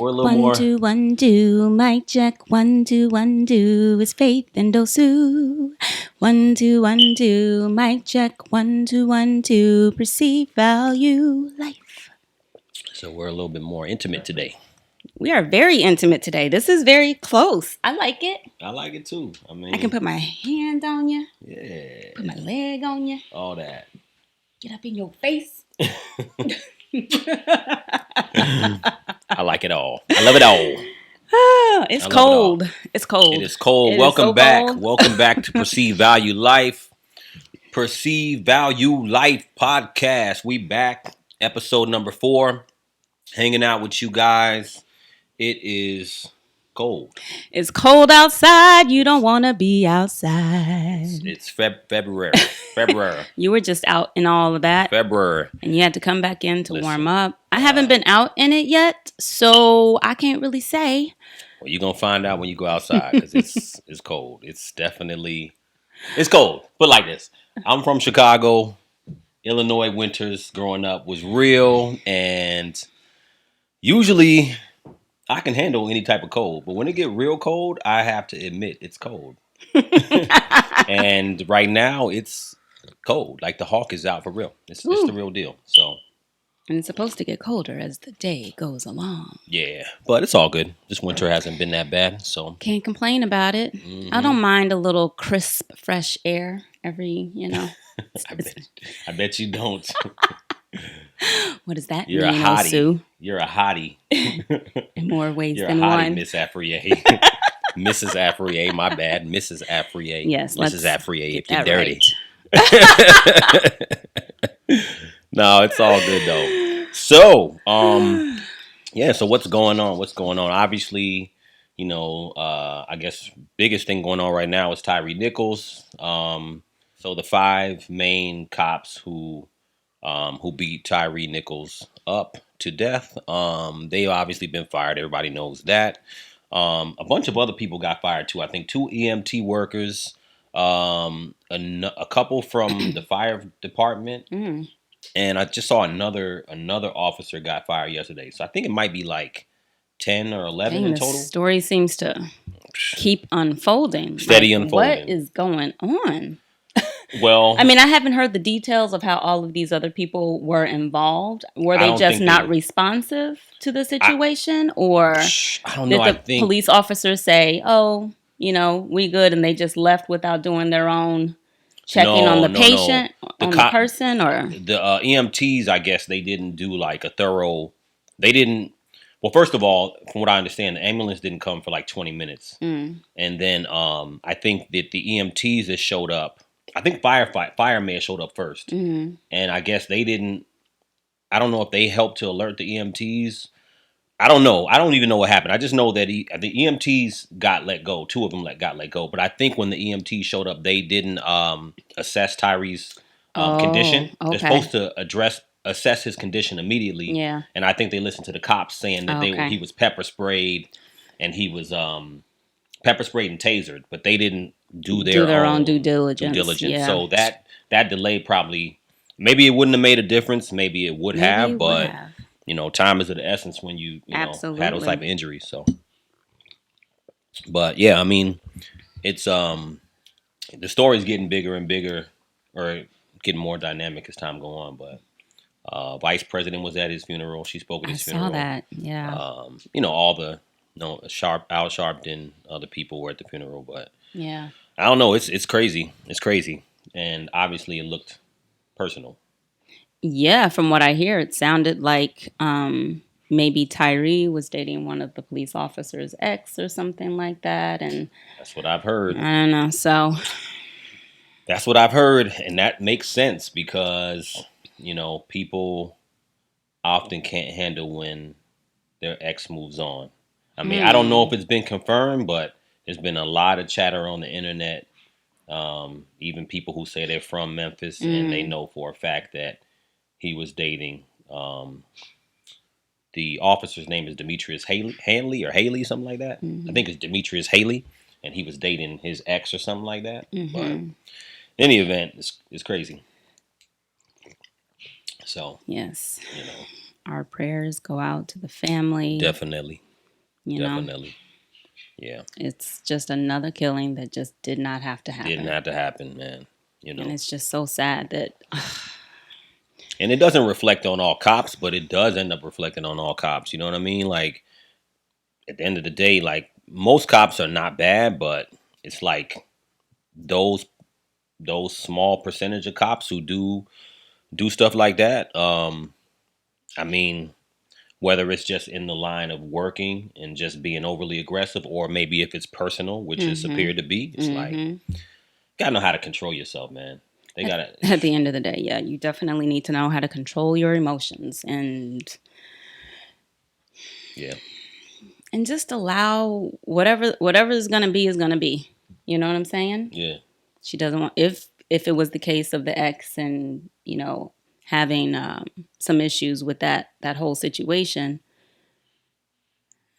we're a little One, more. 2, 1, 2. Mic check. 1, 2, 1, 2. It's Faith and Dosu. 1, 2, 1, 2. Mic check. 1, 2, 1, 2. Perceive value life. So we're a little bit more intimate today. We are very intimate today. This is very close. I like it. I like it too. I mean, I can put my hand on you. Yeah. Put my leg on you. All that. Get up in your face. I like it all. I love it all. It's cold. It's cold. It is cold. It Welcome is so back. cold. Welcome back to Perceive Value Life. Perceive Value Life podcast. We back. Episode number 4. Hanging out with you guys. It is cold. It's cold outside. You don't want to be outside. It's February. You were just out in all of that. February. And you had to come back in to warm up. I haven't been out in it yet, so I can't really say. Well, you're going to find out when you go outside because it's cold. It's cold. But like this, I'm from Chicago. Illinois winters growing up was real, and usually I can handle any type of cold, but when it get real cold, I have to admit it's cold. And right now it's cold. Like the hawk is out for real. It's the real deal. So, and it's supposed to get colder as the day goes along. Yeah, but it's all good. This winter hasn't been that bad, so can't complain about it. Mm-hmm. I don't mind a little crisp, fresh air every, I bet you don't. What does that You're mean, a hottie. Sue? You're a hottie. In more ways You're than a hottie, one. Miss Afrier. Mrs. Afrier, my bad. Mrs. Afrier. Yes, Mrs. Afrier, if you're dirty. Right. No, it's all good though. So, so what's going on? Obviously, I guess biggest thing going on right now is Tyre Nichols. So the 5 main cops who beat Tyre Nichols up to death, they've obviously been fired. Everybody knows that. A bunch of other people got fired too. I think 2 EMT workers, a couple from the fire department, and I just saw another officer got fired yesterday. So I think it might be like 10 or 11 in total. The story seems to keep unfolding. Steady unfolding. What is going on? Well, I mean, I haven't heard the details of how all of these other people were involved. Were they just not responsive to the situation? Or I don't know. Did the police officers say, oh, we good, and they just left without doing their own checking on the patient, on the person? Or the EMTs, I guess they didn't do like a thorough, well, first of all, from what I understand, the ambulance didn't come for like 20 minutes. And then I think that the EMTs that showed up, I think fire may have showed up first. And I guess they didn't, I don't know if they helped to alert the EMTs. I don't know. I don't even know what happened. I just know that the EMTs got let go. 2 of them got let go. But I think when the EMTs showed up, they didn't assess Tyre's condition. Okay. They're supposed to assess his condition immediately. Yeah. And I think they listened to the cops saying that he was pepper sprayed, and he was pepper sprayed and tasered, but they didn't do their own due diligence. Yeah. So that delay probably, maybe it wouldn't have made a difference. Maybe it would have, but time is of the essence when you had those type of injuries. So, but yeah, I mean, it's the story's getting bigger and bigger, or getting more dynamic as time go on. But Vice President was at his funeral. She spoke at his funeral. I saw that. Yeah. All the Al Sharpton, other people were at the funeral, but yeah, I don't know. It's crazy. It's crazy, and obviously it looked personal. Yeah, from what I hear, it sounded like maybe Tyre was dating one of the police officers' ex or something like that, and that's what I've heard. I don't know. So that's what I've heard, and that makes sense because people often can't handle when their ex moves on. I mean, I don't know if it's been confirmed, but there's been a lot of chatter on the internet. Even people who say they're from Memphis and they know for a fact that he was dating. The officer's name is Demetrius Hanley, something like that. I think it's Demetrius Haley, and he was dating his ex or something like that. But in any event, it's crazy. So yes, our prayers go out to the family. Definitely. You know, Definitely. Yeah. it's just another killing that just did not have to happen. Didn't have to happen, man. You And know. it's just so sad that And it doesn't reflect on all cops, but it does end up reflecting on all cops. You know what I mean? Like at the end of the day, like most cops are not bad, but it's like those small percentage of cops who do stuff like that. I mean, whether it's just in the line of working and just being overly aggressive, or maybe if it's personal, which it's appeared to be, it's like gotta know how to control yourself, man. They gotta. at the end of the day, yeah, you definitely need to know how to control your emotions Yeah. and just allow whatever is gonna be is gonna be. You know what I'm saying? Yeah. She doesn't want if it was the case of the ex and having some issues with that whole situation.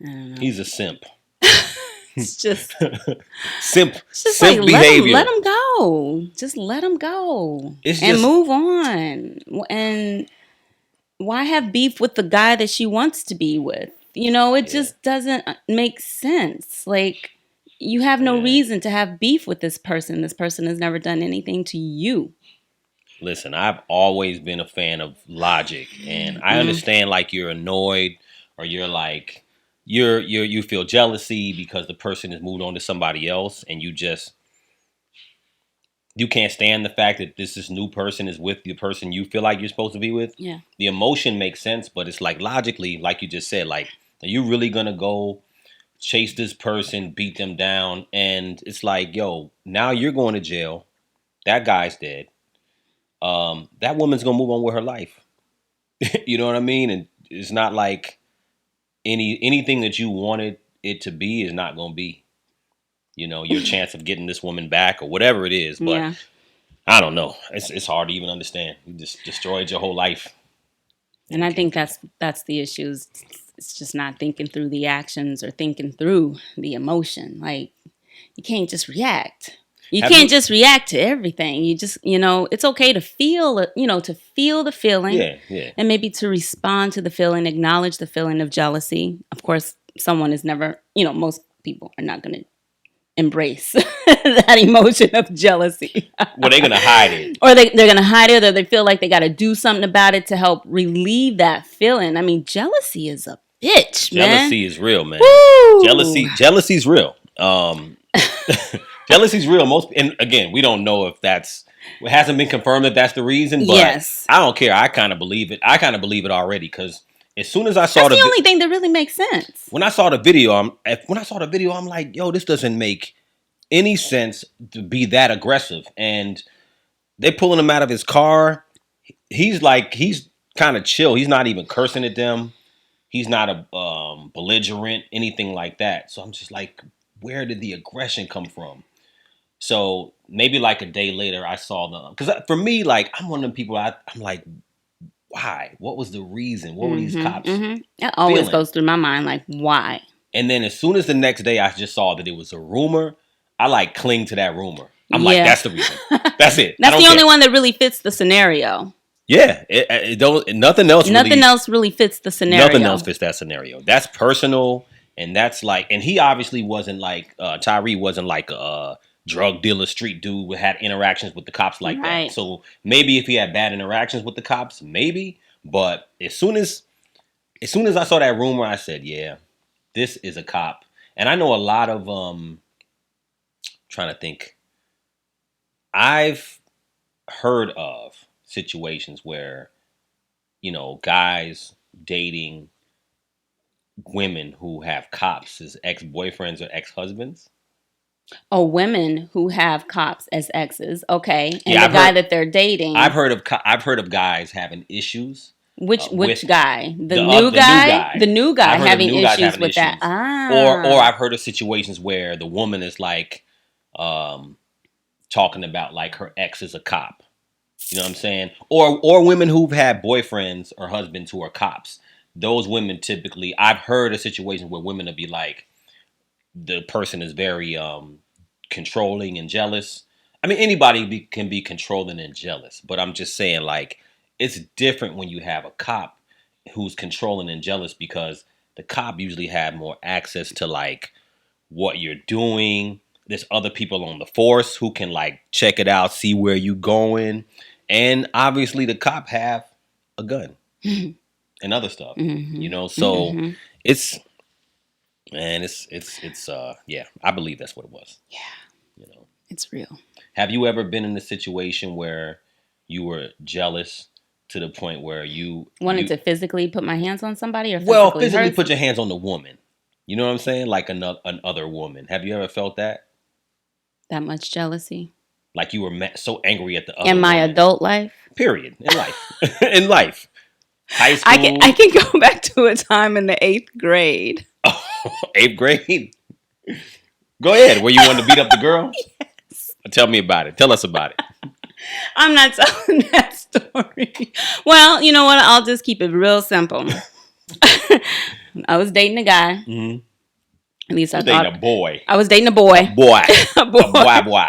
I don't know. He's a simp. It's just simp like behavior. let him go. Just let him go and move on. And why have beef with the guy that she wants to be with? It just doesn't make sense. Like, you have no reason to have beef with this person. This person has never done anything to you. Listen, I've always been a fan of logic, and I understand like you're annoyed or you're like you feel jealousy because the person has moved on to somebody else, and you can't stand the fact that this new person is with the person you feel like you're supposed to be with. Yeah. The emotion makes sense, but it's like logically, like you just said, like, are you really gonna go chase this person, beat them down? And it's like, yo, now you're going to jail. That guy's dead. That woman's gonna move on with her life. You know what I mean? And it's not like anything that you wanted it to be is not gonna be. Your chance of getting this woman back or whatever it is. But Yeah. I don't know. It's hard to even understand. You just destroyed your whole life. And I think that's the issue. It's just not thinking through the actions or thinking through the emotion. Like, you can't just react. You can't just react to everything. You just, it's okay to feel, to feel the feeling. Yeah. And maybe to respond to the feeling, acknowledge the feeling of jealousy. Of course, someone is never, most people are not going to embrace that emotion of jealousy. Well, they're going to hide it. Or they're going to hide it, or they feel like they got to do something about it to help relieve that feeling. I mean, jealousy is a bitch, man. Jealousy is real, man. Woo! Jealousy's real. Jealousy's real. And again, we don't know if it hasn't been confirmed that that's the reason, but yes. I don't care. I kind of believe it. I kind of believe it already, because as soon as I saw that's the only thing that really makes sense. When I saw the video, I'm like, yo, this doesn't make any sense to be that aggressive. And they're pulling him out of his car. He's kind of chill. He's not even cursing at them. He's not a belligerent, anything like that. So I'm just like, where did the aggression come from? So maybe like a day later, I saw because for me, like, I'm one of them people. I'm like, why? What was the reason? What were these cops? It always goes through my mind, like, why? And then as soon as the next day I just saw that it was a rumor, I like cling to that rumor. I'm like, that's the reason. That's it. That's the only one that really fits the scenario. Yeah, nothing else. Nothing else really fits the scenario. Nothing else fits that scenario. That's personal, and that's like, and he obviously wasn't like Tyre wasn't like a drug dealer, street dude who had interactions with the cops like that. So maybe if he had bad interactions with the cops, maybe. But as soon as I saw that rumor, I said, yeah, this is a cop. And I know a lot of trying to think. I've heard of situations where, guys dating women who have cops as ex-boyfriends or ex-husbands. Oh, women who have cops as exes, okay, and the guy that they're dating. I've heard of guys having issues. Which guy? The new guy? The new guy having issues with that. Or I've heard of situations where the woman is like talking about like her ex is a cop. You know what I'm saying? Or women who've had boyfriends or husbands who are cops. Those women typically, I've heard of situations where women will be like, the person is very controlling and jealous. I mean, anybody can be controlling and jealous, but I'm just saying, like, it's different when you have a cop who's controlling and jealous, because the cop usually had more access to like what you're doing. There's other people on the force who can like check it out, see where you going. And obviously the cop have a gun and other stuff, you know? So it's, man, it's yeah, I believe that's what it was. Yeah. You know, it's real. have you ever been in a situation where you were jealous to the point where you wanted to physically put my hands on somebody, or physically put your hands on the woman? You know what I'm saying? Like another woman. Have you ever felt that? That much jealousy? Like you were so angry at the other in my woman. Adult life? Period. In life. In life. High school. I can go back to a time in the 8th grade. Oh, 8th grade? Go ahead. Where you wanted to beat up the girl? Yes. Tell me about it. Tell us about it. I'm not telling that story. Well, you know what? I'll just keep it real simple. I was dating a guy. Mm-hmm. At least I thought. Dating a boy. I was dating a boy. A boy. A boy.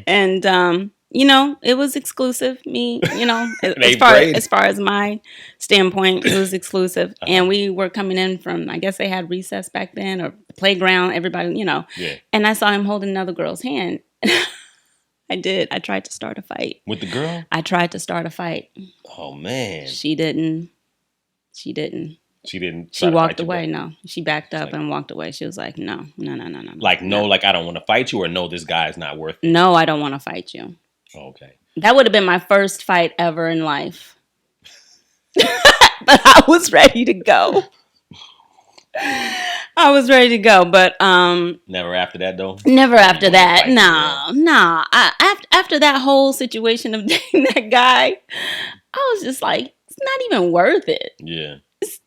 And you know, it was exclusive. Me, you know, as far as my standpoint, it was exclusive. Uh-huh. And we were coming in from, I guess they had recess back then, or the playground. Everybody, you know. Yeah. And I saw him holding another girl's hand. I did. I tried to start a fight. With the girl? I tried to start a fight. Oh, man. She didn't. She walked away. No, she backed up and walked away. She was like, no. Like, no, like, I don't want to fight you, or no, this guy is not worth it? No, I don't want to fight you. Okay. That would have been my first fight ever in life. But I was ready to go. But never after that, though? Never after that. No. After that whole situation of dating that guy, I was just like, it's not even worth it. Yeah. It's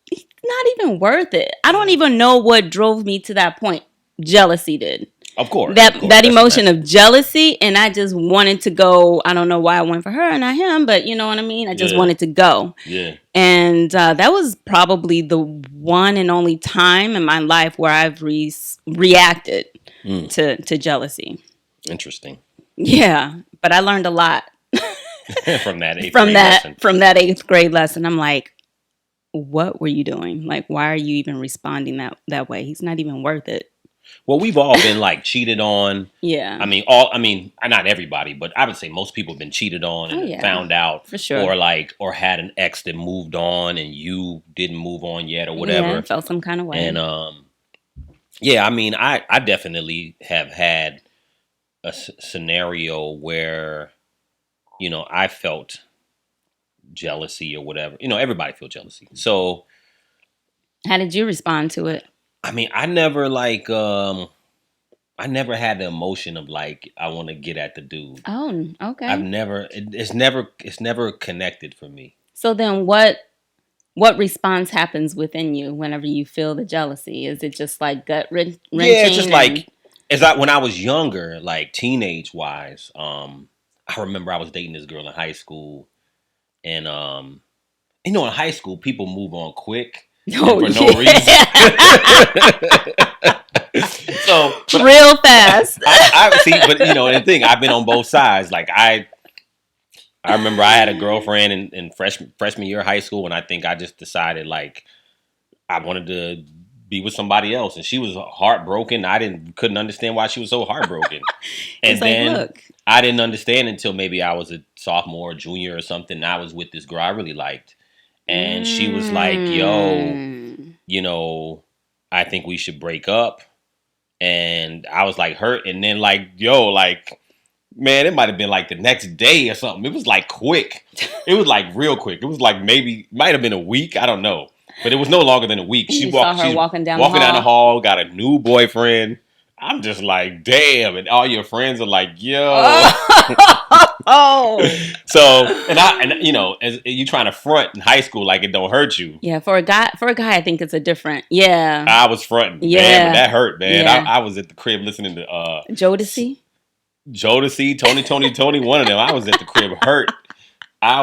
not even worth it. I don't even know what drove me to that point. Jealousy did. Of course. That emotion of jealousy, and I just wanted to go. I don't know why I went for her and not him, but you know what I mean? I just wanted to go. Yeah. And that was probably the one and only time in my life where I've reacted to jealousy. Interesting. Yeah, but I learned a lot. From that 8th grade lesson. From that 8th grade lesson. I'm like, what were you doing? Like, why are you even responding that way? He's not even worth it. Well, we've all been like cheated on. Yeah. I mean, not everybody, but I would say most people have been cheated on and found out. For sure. Or had an ex that moved on and you didn't move on yet or whatever. Yeah, felt some kind of way. And yeah, I mean, I definitely have had a scenario where, you know, I felt jealousy or whatever. You know, everybody feels jealousy. So how did you respond to it? I mean, I never had the emotion of like, I want to get at the dude. Oh, okay. It's never connected for me. So then what response happens within you whenever you feel the jealousy? Is it just like gut wrenching? Yeah, it's just like, when I was younger, like teenage wise, I remember I was dating this girl in high school, and you know, in high school people move on quick. For no reason. So real fast. I see, but you know, the thing, I've been on both sides. Like I remember I had a girlfriend in freshman year of high school, and I think I just decided like I wanted to be with somebody else, and she was heartbroken. Couldn't understand why she was so heartbroken. And then look, I didn't understand until maybe I was a sophomore or junior or something. And I was with this girl I really liked. And she was like, yo, you know, I think we should break up. And I was like hurt. And then like, yo, like, man, it might have been like the next day or something. It was like quick. It was like real quick. It was like might have been a week. I don't know. But it was no longer than a week. She's walking down the hall, got a new boyfriend. I'm just like, damn. And all your friends are like, yo. Oh. So, and you know, as you trying to front in high school like it don't hurt you. Yeah, for a guy, I think it's a different. Yeah. I was fronting. Yeah. Man, but that hurt, man. Yeah. I was at the crib listening to Jodeci, Tony, one of them. I was at the crib hurt. And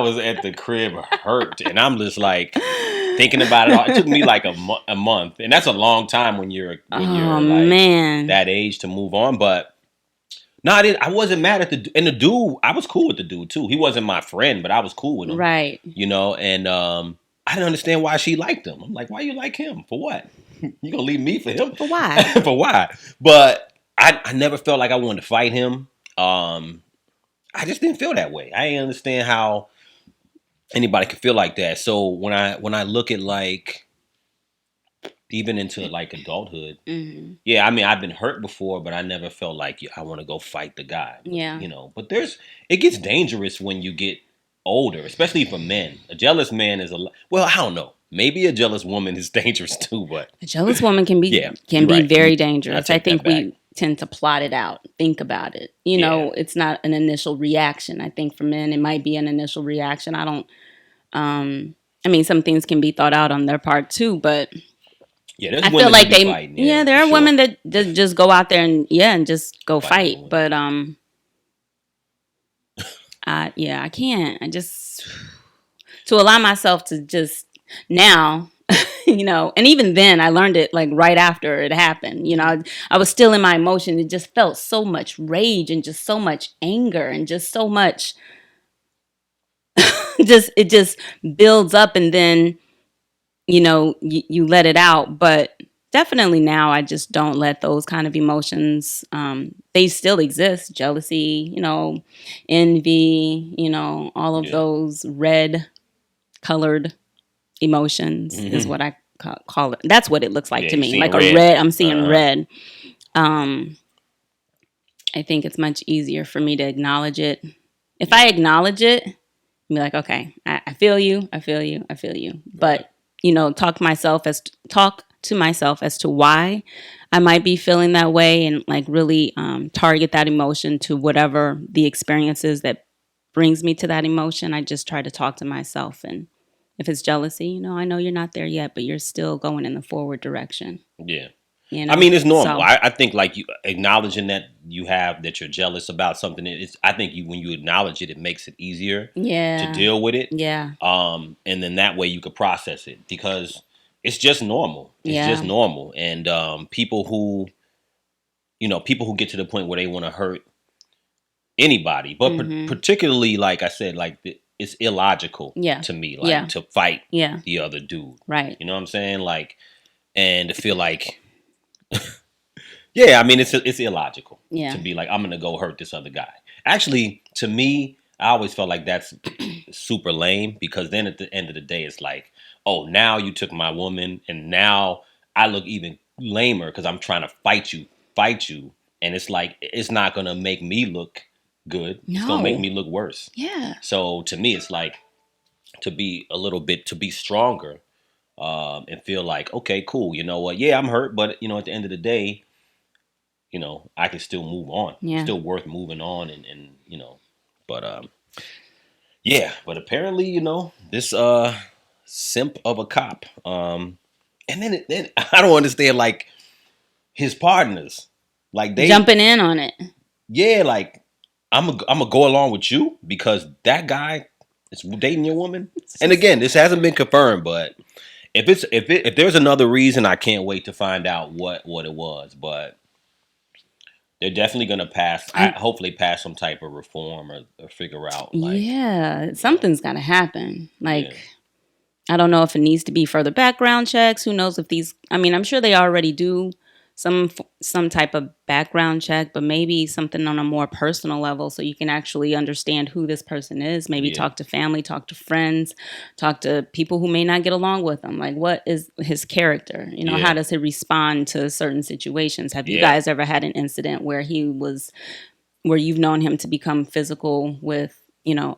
I'm just like thinking about it all. It took me like a month, and that's a long time when you're like that age to move on. But no, I wasn't mad at the dude. I was cool with the dude too. He wasn't my friend, but I was cool with him. Right. You know, and I didn't understand why she liked him. I'm like, why you like him? For what? You gonna leave me for him? For why? For why? But I never felt like I wanted to fight him. I just didn't feel that way. I didn't understand how anybody could feel like that. So when I look at like even into like adulthood, yeah, I mean I've been hurt before, but I never felt like I want to go fight the guy. But, Yeah. you know, but it gets dangerous when you get older, especially for men. A jealous man is well, I don't know. Maybe a jealous woman is dangerous too, but A jealous woman can be yeah, can you're be right. very I dangerous. I take that think back. we tend to plot it out, think about it. You Yeah. know, it's not an initial reaction. I think for men it might be an initial reaction. I don't I mean some things can be thought out on their part too, but Yeah, there's I women feel like that be they fighting. yeah, there for are sure. women that just go out there and and just go Fight fight. But I can't. I just to allow myself to just now, you know, and even then I learned it like right after it happened. You know, I was still in my emotion. It just felt so much rage and just so much anger and just so much it just builds up and then, you know, you let it out. But definitely now I just don't let those kind of emotions they still exist. Jealousy, you know, envy, you know, all of Yeah. those red colored emotions is what I call it. That's what it looks like Yeah, to you me. seeing Like a red. red. I'm seeing red. I think it's much easier for me to acknowledge it. If I acknowledge it, be like, okay, I feel you, I feel you, I feel you. But you know, talk to myself as to why I might be feeling that way, and like really target that emotion to whatever the experience is that brings me to that emotion. I just try to talk to myself, and if it's jealousy, you know, I know you're not there yet, but you're still going in the forward direction. Yeah. You know, I mean, it's normal. So, I think like you acknowledging that that you're jealous about something. I think when you acknowledge it, it makes it easier to deal with it. Yeah. And then that way you could process it because it's just normal. It's just Yeah. normal. And people who get to the point where they want to hurt anybody, but particularly like I said, like it's illogical Yeah. to me, like to fight Yeah. the other dude. Right. You know what I'm saying? Like, and to feel like. Yeah, I mean it's illogical to be like I'm gonna go hurt this other guy. Actually, to me, I always felt like that's super lame because then at the end of the day, it's like, oh, now you took my woman, and now I look even lamer because I'm trying to fight you, and it's like it's not gonna make me look good. It's gonna make me look worse. Yeah. So to me, it's like to be stronger and feel like, okay, cool. You know what? Yeah, I'm hurt, but at the end of the day, I can still move on. Yeah. Still worth moving on and but yeah, but apparently, this simp of a cop. And then I don't understand like his partners. Like they jumping in on it. Yeah, like I'm gonna go along with you because that guy is dating your woman. And again, this hasn't been confirmed, but if there's another reason, I can't wait to find out what it was, but they're definitely going to hopefully pass some type of reform or figure out. Like, something's got to happen. Like, yeah. I don't know if it needs to be further background checks. Who knows if I'm sure they already do some type of background check, but maybe something on a more personal level so you can actually understand who this person is. Maybe talk to family, talk to friends, talk to people who may not get along with him. Like, what is his character? How does he respond to certain situations? Have you guys ever had an incident where you've known him to become physical with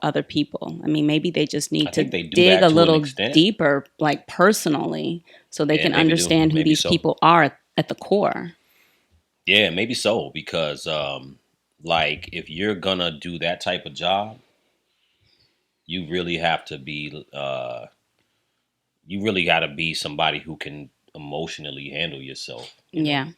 other people? I mean, maybe they just need to dig a little deeper, like personally, so they can understand who these people are at the core. Yeah, maybe so, because like if you're gonna do that type of job, you really have to be you really got to be somebody who can emotionally handle yourself. Yeah.